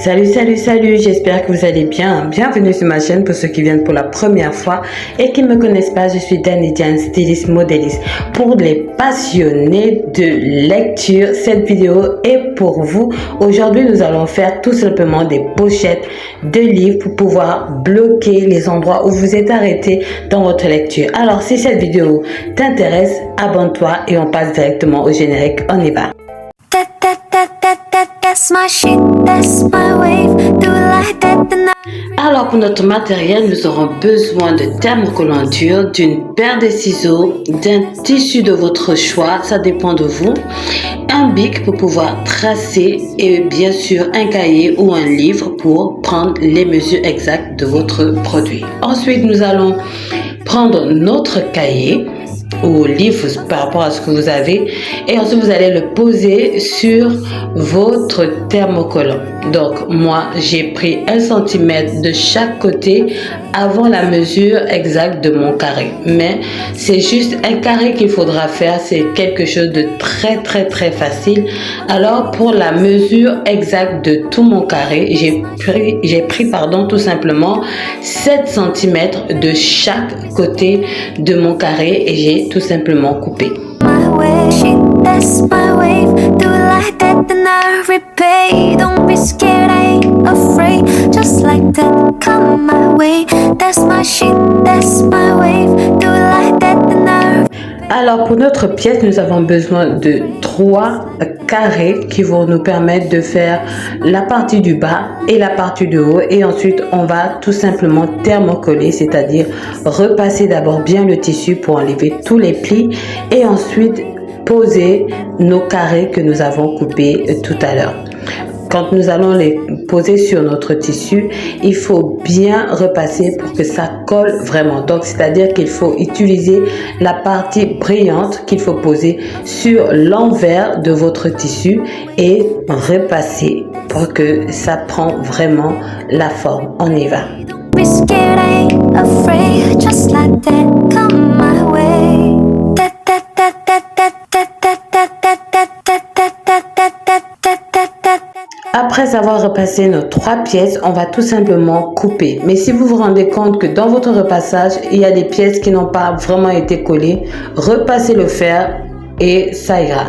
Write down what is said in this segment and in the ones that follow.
Salut, j'espère que vous allez bien. Bienvenue sur ma chaîne pour ceux qui viennent pour la première fois et qui ne me connaissent pas. Je suis Dany Diane, styliste modéliste. Pour les passionnés de lecture, cette vidéo est pour vous. Aujourd'hui, nous allons faire tout simplement des pochettes de livres pour pouvoir bloquer les endroits où vous êtes arrêté dans votre lecture. Alors, si cette vidéo t'intéresse, abonne-toi et on passe directement au générique. On y va. Alors pour notre matériel, nous aurons besoin de thermocollants durs, d'une paire de ciseaux, d'un tissu de votre choix, ça dépend de vous, un bic pour pouvoir tracer et bien sûr un cahier ou un livre pour prendre les mesures exactes de votre produit. Ensuite, nous allons prendre notre cahier ou livre par rapport à ce que vous avez et ensuite vous allez le poser sur votre thermocollant. Donc moi j'ai pris 1 cm de chaque côté avant la mesure exacte de mon carré, mais c'est juste un carré qu'il faudra faire, c'est quelque chose de très facile. Alors pour la mesure exacte de tout mon carré, j'ai pris tout simplement 7 cm de chaque côté de mon carré et j'ai tout simplement coupé. Alors pour notre pièce, nous avons besoin de 3 carrés qui vont nous permettre de faire la partie du bas et la partie du haut, et ensuite on va tout simplement thermocoller, c'est-à-dire repasser d'abord bien le tissu pour enlever tous les plis et ensuite poser nos carrés que nous avons coupés tout à l'heure. Quand nous allons les poser sur notre tissu, il faut bien repasser pour que ça colle vraiment. Donc, c'est-à-dire qu'il faut utiliser la partie brillante qu'il faut poser sur l'envers de votre tissu et repasser pour que ça prend vraiment la forme. On y va. Après avoir repassé nos 3 pièces, on va tout simplement couper. Mais si vous vous rendez compte que dans votre repassage, il y a des pièces qui n'ont pas vraiment été collées, repassez le fer et ça ira.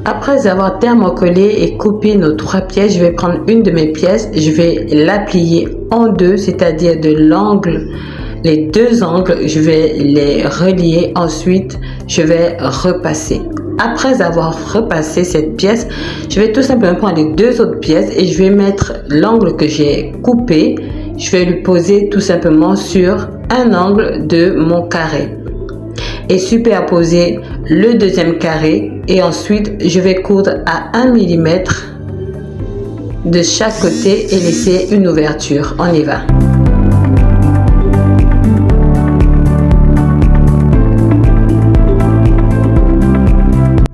Après avoir thermocollé et coupé nos 3 pièces, je vais prendre une de mes pièces, je vais la plier en deux, c'est-à-dire de l'angle, les 2 angles, je vais les relier. Ensuite, je vais repasser. Après avoir repassé cette pièce, je vais tout simplement prendre les 2 autres pièces et je vais mettre l'angle que j'ai coupé, je vais le poser tout simplement sur un angle de mon carré et superposer le deuxième carré, et ensuite je vais coudre à 1 mm de chaque côté et laisser une ouverture. On y va.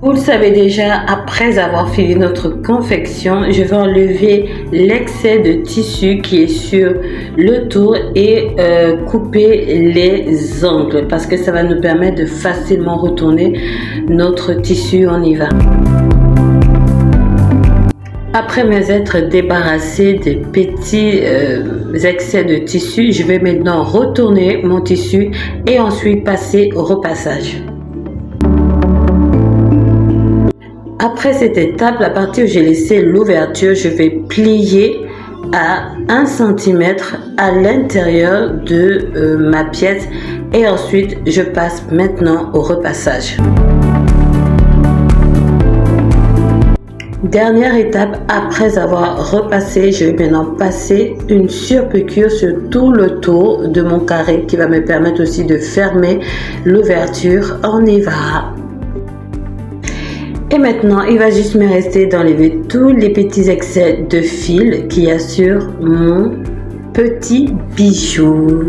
Vous le savez déjà, après avoir fini notre confection, je vais enlever l'excès de tissu qui est sur le tour et couper les angles parce que ça va nous permettre de facilement retourner notre tissu. On y va. Après m'être débarrassé des petits excès de tissu, je vais maintenant retourner mon tissu et ensuite passer au repassage. Après cette étape, la partie où j'ai laissé l'ouverture, je vais plier à 1 cm à l'intérieur de ma pièce et ensuite je passe maintenant au repassage. Dernière étape, après avoir repassé, je vais maintenant passer une surpiqûre sur tout le tour de mon carré qui va me permettre aussi de fermer l'ouverture. On y va. Et maintenant, il va juste me rester d'enlever tous les petits excès de fil qu'il y a sur mon petit bijou.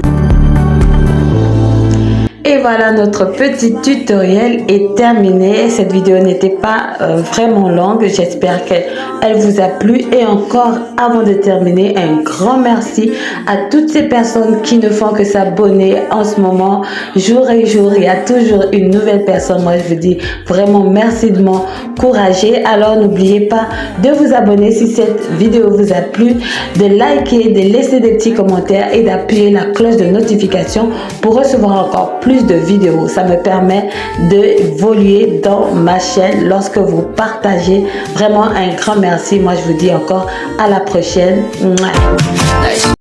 Et voilà. voilà, notre petit tutoriel est terminé. Cette vidéo n'était pas vraiment longue. J'espère qu'elle vous a plu. Et encore, avant de terminer, un grand merci à toutes ces personnes qui ne font que s'abonner en ce moment. Jour et jour, il y a toujours une nouvelle personne. Moi, je vous dis vraiment merci de m'encourager. Alors, n'oubliez pas de vous abonner si cette vidéo vous a plu, de liker, de laisser des petits commentaires et d'appuyer la cloche de notification pour recevoir encore plus de vidéos. Ça me permet d'évoluer dans ma chaîne lorsque vous partagez. Vraiment un grand merci. Moi, je vous dis encore à la prochaine. Mouah.